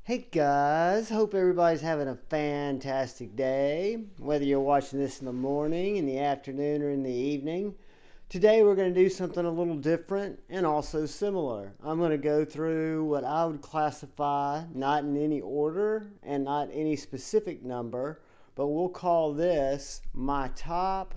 Hey guys, hope everybody's having a fantastic day, whether you're watching this in the morning, in the afternoon, or in the evening. Today we're going to do something a little different and also similar. I'm going to go through what I would classify, not in any order and not any specific number, but we'll call this my top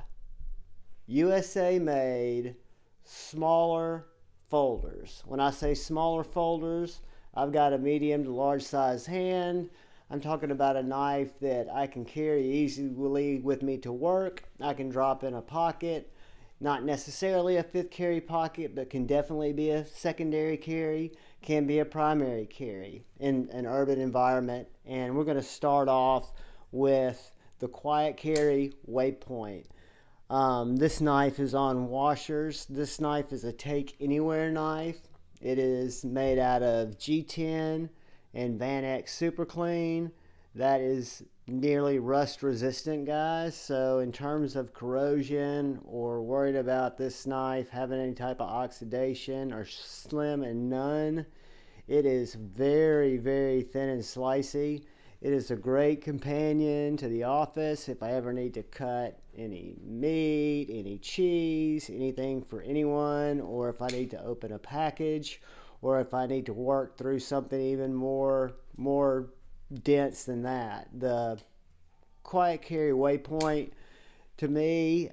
USA made smaller folders. When I say smaller folders, I've got a medium to large size hand. I'm talking about a knife that I can carry easily with me to work. I can drop in a pocket, not necessarily a fifth carry pocket, but can definitely be a secondary carry, can be a primary carry in an urban environment. And we're going to start off with the quiet carry Waypoint. This knife is on washers. This knife is a take anywhere knife. It is made out of G10 and Van X Super Clean. That is nearly rust resistant, guys. So in terms of corrosion or worried about this knife having any type of oxidation, or slim and none. It is very, very thin and slicey. It is a great companion to the office if I ever need to cut any meat, any cheese, anything for anyone, or if I need to open a package, or if I need to work through something even more dense than that. The quiet carry Waypoint, to me,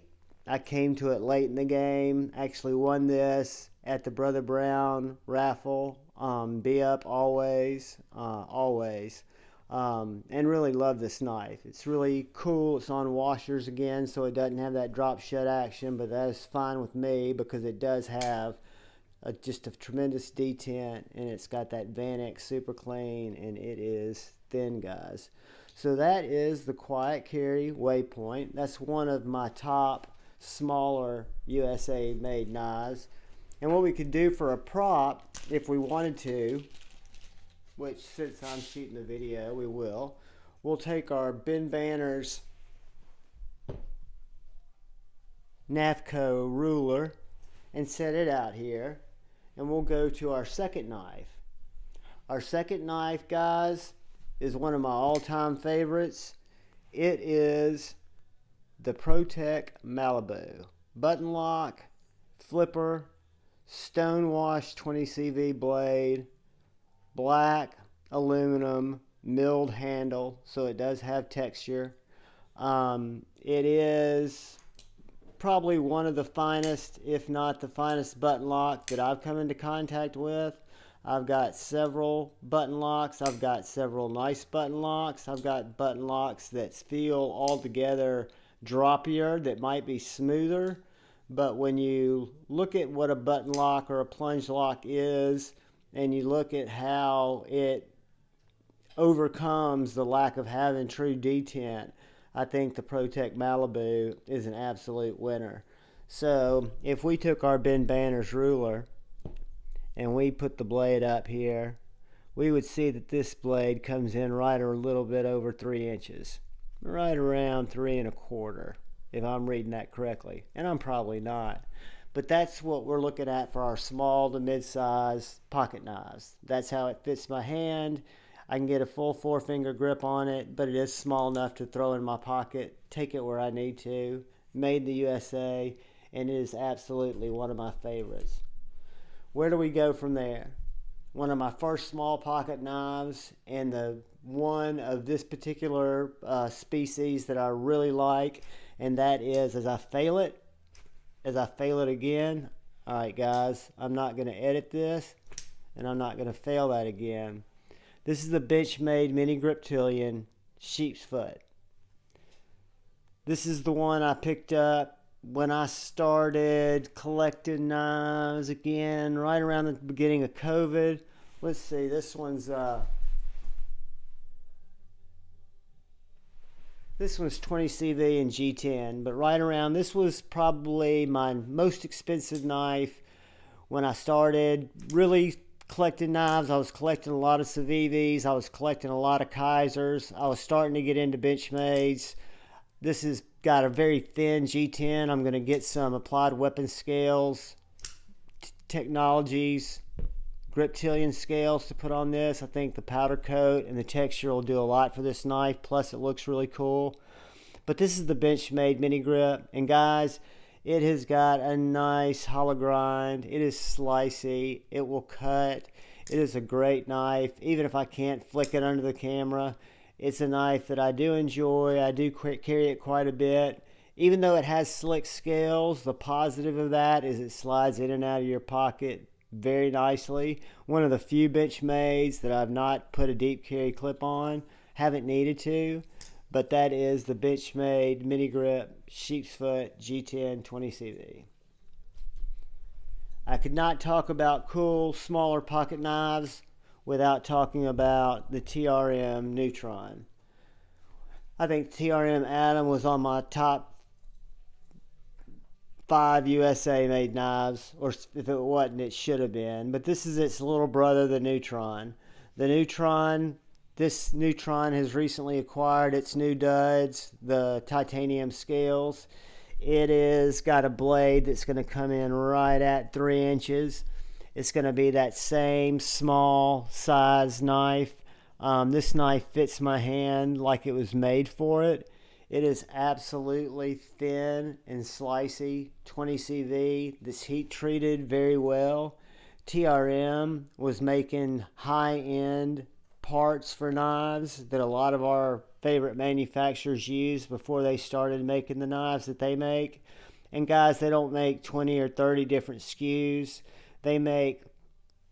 I came to it late in the game. Actually won this at the Brother Brown raffle. Be up always, and really love this knife. It's really cool. It's on washers again, so it doesn't have that drop shut action, but that is fine with me because it does have just a tremendous detent, and it's got that Van X Super Clean, and it is thin, guys. So that is the quiet carry Waypoint. That's one of my top smaller USA made knives. And what we could do for a prop, if we wanted to, which since I'm shooting the video, we will. We'll take our Ben Banner's Navco ruler and set it out here. And we'll go to our second knife. Our second knife, guys, is one of my all-time favorites. It is the ProTech Malibu. Button lock, flipper, stonewash 20CV blade, black aluminum milled handle, so it does have texture. It is probably one of the finest, if not the finest, button lock that I've come into contact with. I've got several button locks. I've got several nice button locks. I've got button locks that feel altogether droppier, that might be smoother. But when you look at what a button lock or a plunge lock is, and you look at how it overcomes the lack of having true detent, I think the ProTech Malibu is an absolute winner. So if we took our Ben Banner's ruler and we put the blade up here, we would see that this blade comes in right a little bit over 3 inches, right around 3 1/4, if I'm reading that correctly, and I'm probably not. But that's what we're looking at for our small to mid-size pocket knives. That's how it fits my hand. I can get a full 4-finger grip on it, but it is small enough to throw in my pocket, take it where I need to. Made in the USA, and it is absolutely one of my favorites. Where do we go from there? One of my first small pocket knives, and the one of this particular species that I really like, and that is, as I fail it again. All right, guys, I'm not going to edit this, and I'm not going to fail that again. This is the Benchmade Mini Griptillian Sheepsfoot. This is the one I picked up when I started collecting knives again, right around the beginning of COVID. Let's see, this one's 20 CV and G10, but right around, this was probably my most expensive knife when I started really collecting knives. I was collecting a lot of Civivs. I was collecting a lot of Kaisers. I was starting to get into Benchmades. This has got a very thin G10. I'm going to get some applied weapon scales, technologies, Griptillian scales to put on this. I think the powder coat and the texture will do a lot for this knife. Plus, it looks really cool. But this is the Benchmade mini grip. And guys, it has got a nice hollow grind. It is slicey. It will cut. It is a great knife. Even if I can't flick it under the camera, it's a knife that I do enjoy. I do carry it quite a bit. Even though it has slick scales, the positive of that is it slides in and out of your pocket very nicely. One of the few Benchmades that I've not put a deep carry clip on. Haven't needed to. But that is the Benchmade mini grip Sheepsfoot G10 20CV. I could not talk about cool, smaller pocket knives without talking about the TRM Neutron. I think TRM Atom was on my top 5 USA made knives, or if it wasn't, it should have been. But this is its little brother, the Neutron. This Neutron has recently acquired its new duds, the titanium scales. It is got a blade that's going to come in right at 3 inches. It's going to be that same small size knife. This knife fits my hand like it was made for it. It is absolutely thin and slicey, 20 CV. This heat treated very well. TRM was making high-end parts for knives that a lot of our favorite manufacturers used before they started making the knives that they make. And guys, they don't make 20 or 30 different SKUs. They make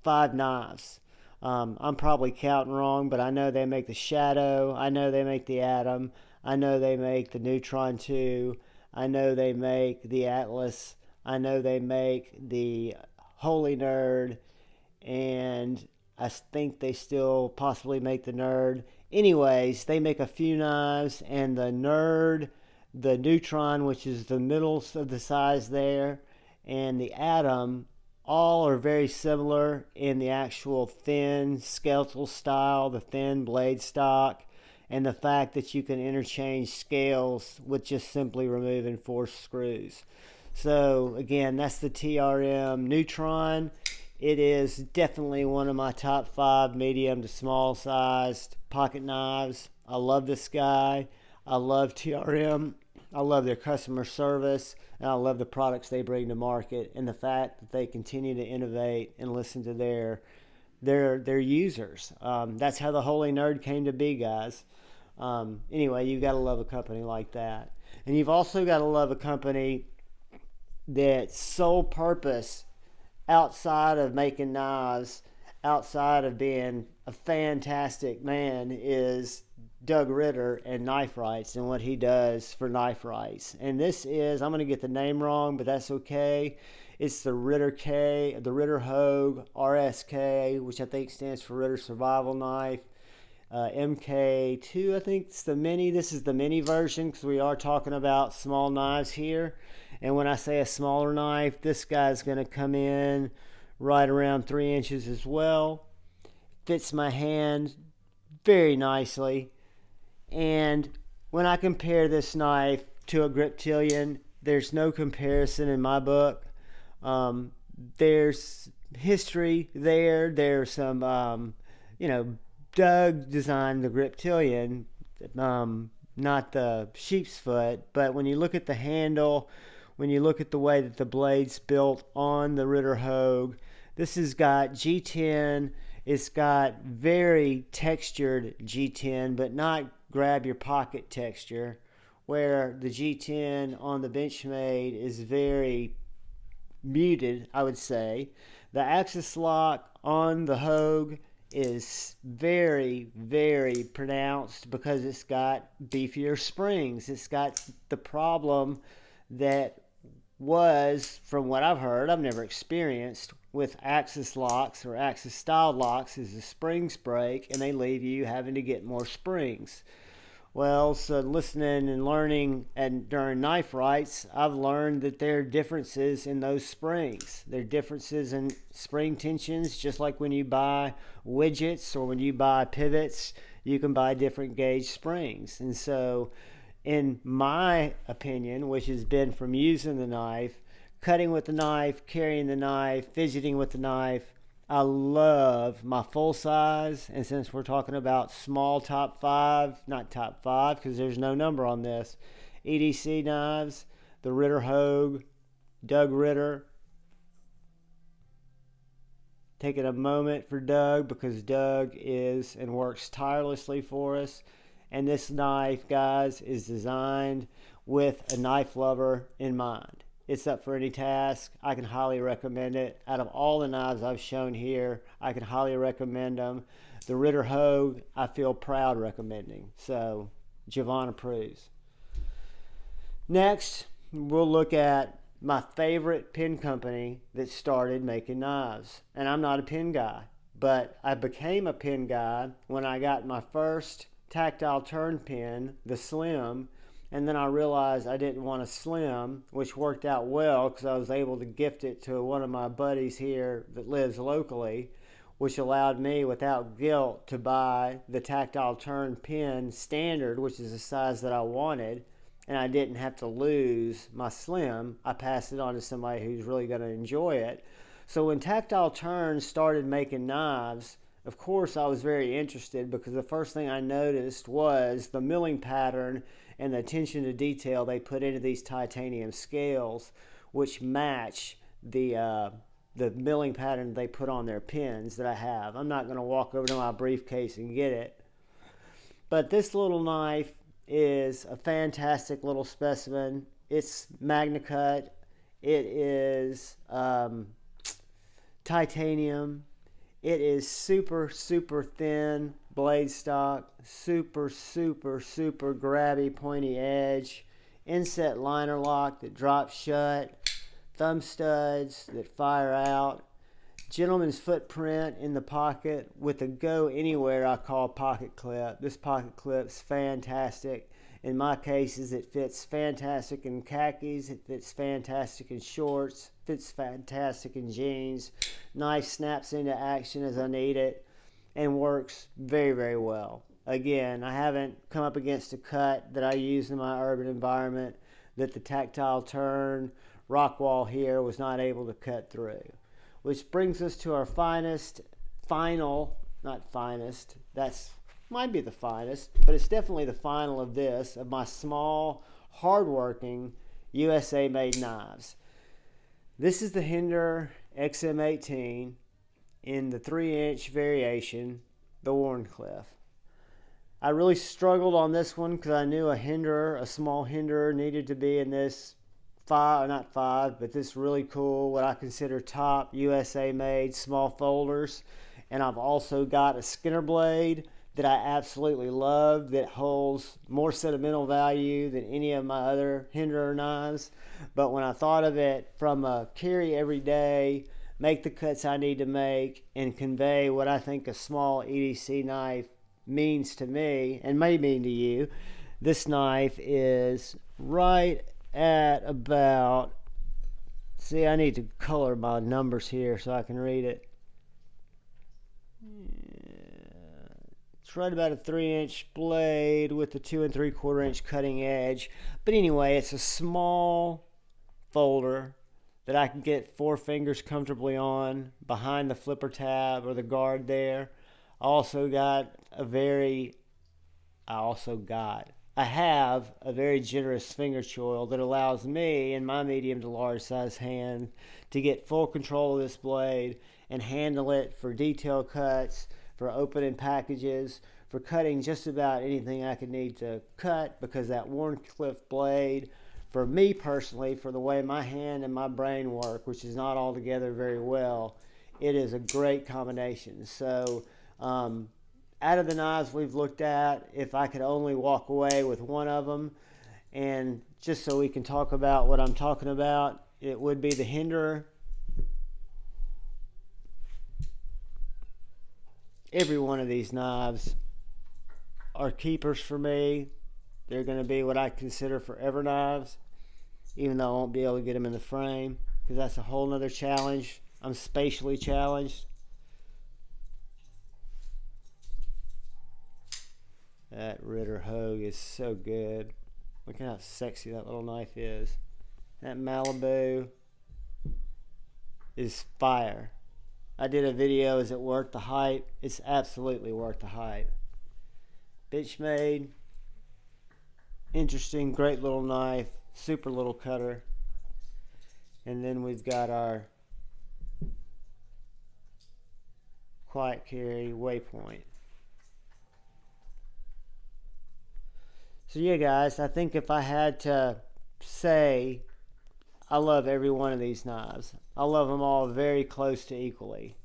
5 knives. I'm probably counting wrong, but I know they make the Shadow. I know they make the Atom. I know they make the Neutron 2. I know they make the Atlas. I know they make the Holy Nerd. And I think they still possibly make the Nerd. Anyways, they make a few knives, and the Nerd, the Neutron, which is the middle of the size there, and the Atom, all are very similar in the actual thin skeletal style, the thin blade stock, and the fact that you can interchange scales with just simply removing 4 screws. So again, that's the TRM Neutron. It is definitely one of my top 5 medium to small sized pocket knives. I love this guy. I love TRM. I love their customer service, and I love the products they bring to market, and the fact that they continue to innovate and listen to their users. That's how the Holy Nerd came to be, guys. Anyway, you've got to love a company like that. And you've also got to love a company that's sole purpose, outside of making knives, outside of being a fantastic man, is Doug Ritter and Knife Rights and what he does for Knife Rights. And this is, I'm going to get the name wrong, but that's okay. It's the Ritter Hogue RSK, which I think stands for Ritter Survival Knife. MK2, I think it's the mini. This is the mini version because we are talking about small knives here. And when I say a smaller knife, this guy's going to come in right around 3 inches as well. Fits my hand very nicely. And when I compare this knife to a Griptillian, there's no comparison in my book. There's history there. There's some, Doug designed the Griptillian, not the Sheepsfoot. But when you look at the handle, when you look at the way that the blade's built on the Ritter Hogue, this has got G10. It's got very textured G10, but not grab your pocket texture, where the G10 on the Benchmade is very muted, I would say. The axis lock on the Hogue is very, very pronounced because it's got beefier springs. It's got the problem that was, from what I've heard, I've never experienced, with axis locks or axis style locks, is the springs break and they leave you having to get more springs. Well, so listening and learning during Knife Rights, I've learned that there are differences in those springs. There are differences in spring tensions, just like when you buy widgets or when you buy pivots, you can buy different gauge springs. And so, in my opinion, which has been from using the knife, cutting with the knife, carrying the knife, fidgeting with the knife, I love my full size, and since we're talking about small top five, not top five because there's no number on this, EDC knives, the Ritter Hogue, Doug Ritter. Taking a moment for Doug because Doug is and works tirelessly for us. And this knife, guys, is designed with a knife lover in mind. It's up for any task. I can highly recommend it. Out of all the knives I've shown here, I can highly recommend them. The Ritter Hogue, I feel proud recommending. So, Javon approves. Next, we'll look at my favorite pen company that started making knives. And I'm not a pen guy, but I became a pen guy when I got my first Tactile Turn pen, the Slim, and then I realized I didn't want a Slim, which worked out well because I was able to gift it to one of my buddies here that lives locally, which allowed me without guilt to buy the Tactile Turn pen standard, which is the size that I wanted, and I didn't have to lose my Slim. I passed it on to somebody who's really going to enjoy it. So when Tactile Turn started making knives, of course I was very interested because the first thing I noticed was the milling pattern and the attention to detail they put into these titanium scales, which match the milling pattern they put on their pens that I have. I'm not going to walk over to my briefcase and get it. But this little knife is a fantastic little specimen. It's Magna Cut. It is titanium. It is super, super thin blade stock, super, super, super grabby pointy edge, inset liner lock that drops shut, thumb studs that fire out, gentleman's footprint in the pocket with a go anywhere I call pocket clip. This pocket clip's fantastic. In my cases, it fits fantastic in khakis, it fits fantastic in shorts, fits fantastic in jeans. Knife snaps into action as I need it and works very, very well. Again, I haven't come up against a cut that I use in my urban environment that the Tactile Turn Rockwall here was not able to cut through. Which brings us to our might be the finest, but it's definitely the final of this, of my small, hardworking, USA-made knives. This is the Himderer XM18 in the 3-inch variation, the Wharncliffe. I really struggled on this one because I knew a small Himderer needed to be in this this really cool, what I consider top USA-made small folders. And I've also got a Skinner blade that I absolutely love that holds more sentimental value than any of my other Himderer knives. But when I thought of it from a carry every day, make the cuts I need to make, and convey what I think a small EDC knife means to me and may mean to you, this knife is right at about, see, I need to color my numbers here so I can read it. It's right about a 3-inch blade with a 2 3/4 inch cutting edge. But anyway, it's a small folder that I can get 4 fingers comfortably on behind the flipper tab or the guard there. I have a very generous finger choil that allows me in my medium to large size hand to get full control of this blade and handle it for detail cuts, for opening packages, for cutting just about anything I could need to cut, because that Wharncliffe blade, for me personally, for the way my hand and my brain work, which is not all together very well, it is a great combination. So out of the knives we've looked at, if I could only walk away with one of them, and just so we can talk about what I'm talking about, it would be the Himderer. Every one of these knives are keepers for me. They're going to be what I consider forever knives, even though I won't be able to get them in the frame, because that's a whole nother challenge. I'm spatially challenged. That Ritter Hogue is so good. Look at how sexy that little knife is. That Malibu is fire. I did a video, is it worth the hype? It's absolutely worth the hype. Benchmade, interesting, great little knife, super little cutter. And then we've got our quiet carry Waypoint. So yeah, guys, I think if I had to say, I love every one of these knives. I love them all very close to equally.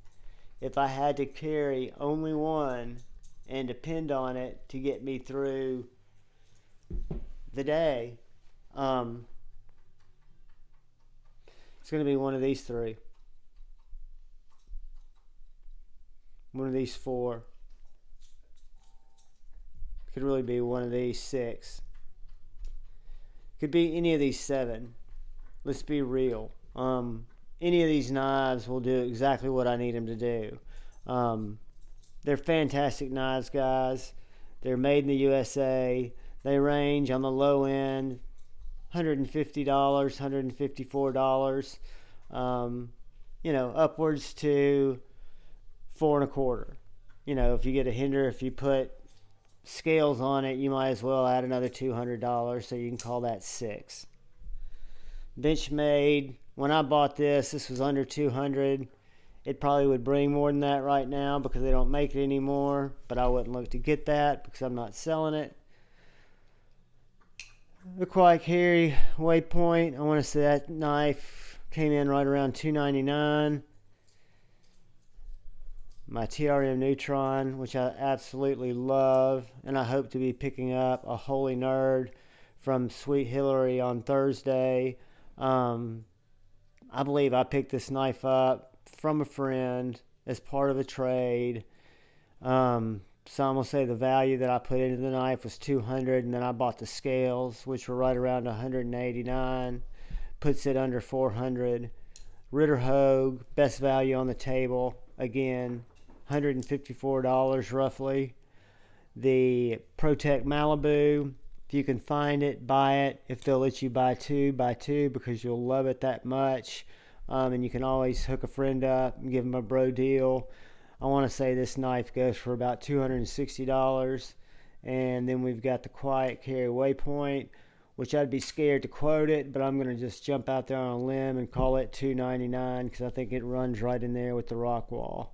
If I had to carry only one and depend on it to get me through the day, it's going to be one of these three. One of these four. Could really be one of these six. Could be any of these seven. Let's be real. Any of these knives will do exactly what I need them to do. They're fantastic knives, guys. They're made in the USA. They range on the low end, $150, $154. Upwards to $4.25. If you get a Himderer, if you put scales on it, you might as well add another $200, so you can call that $6. Benchmade, when I bought this was under $200. It probably would bring more than that right now because they don't make it anymore, but I wouldn't look to get that because I'm not selling it. The quiet carry Waypoint, I want to say that knife came in right around $2.99. My TRM Neutron, which I absolutely love, and I hope to be picking up a Holy Nerd from Sweet Hillary on Thursday. I believe I picked this knife up from a friend as part of a trade. So I'm going to say the value that I put into the knife was $200, and then I bought the scales, which were right around $189. Puts it under $400. Ritter Hogue, best value on the table. Again, $154 roughly. The ProTech Malibu, if you can find it, buy it. If they'll let you buy two because you'll love it that much. And you can always hook a friend up and give them a bro deal. I want to say this knife goes for about $260. And then we've got the quiet carry Waypoint, which I'd be scared to quote it, but I'm going to just jump out there on a limb and call it $299 because I think it runs right in there with the Rockwall.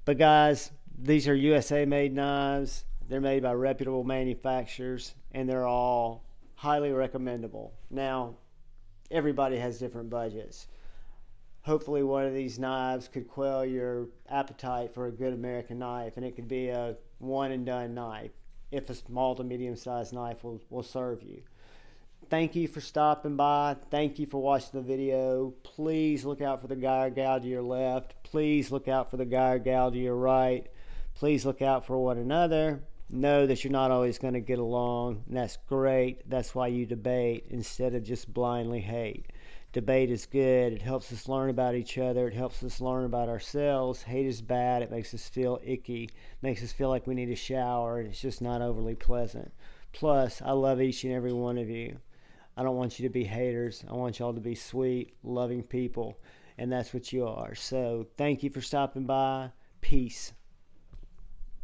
But guys, these are USA made knives. They're made by reputable manufacturers, and they're all highly recommendable. Now, everybody has different budgets. Hopefully one of these knives could quell your appetite for a good American knife, and it could be a one and done knife if a small to medium sized knife will serve you. Thank you for stopping by. Thank you for watching the video. Please look out for the guy or gal to your left. Please look out for the guy or gal to your right. Please look out for one another. Know that you're not always going to get along, and that's great. That's why you debate instead of just blindly hate. Debate is good. It helps us learn about each other. It helps us learn about ourselves. Hate is bad. It makes us feel icky. It makes us feel like we need a shower, and it's just not overly pleasant. Plus, I love each and every one of you. I don't want you to be haters. I want y'all to be sweet, loving people, and that's what you are. So thank you for stopping by. Peace.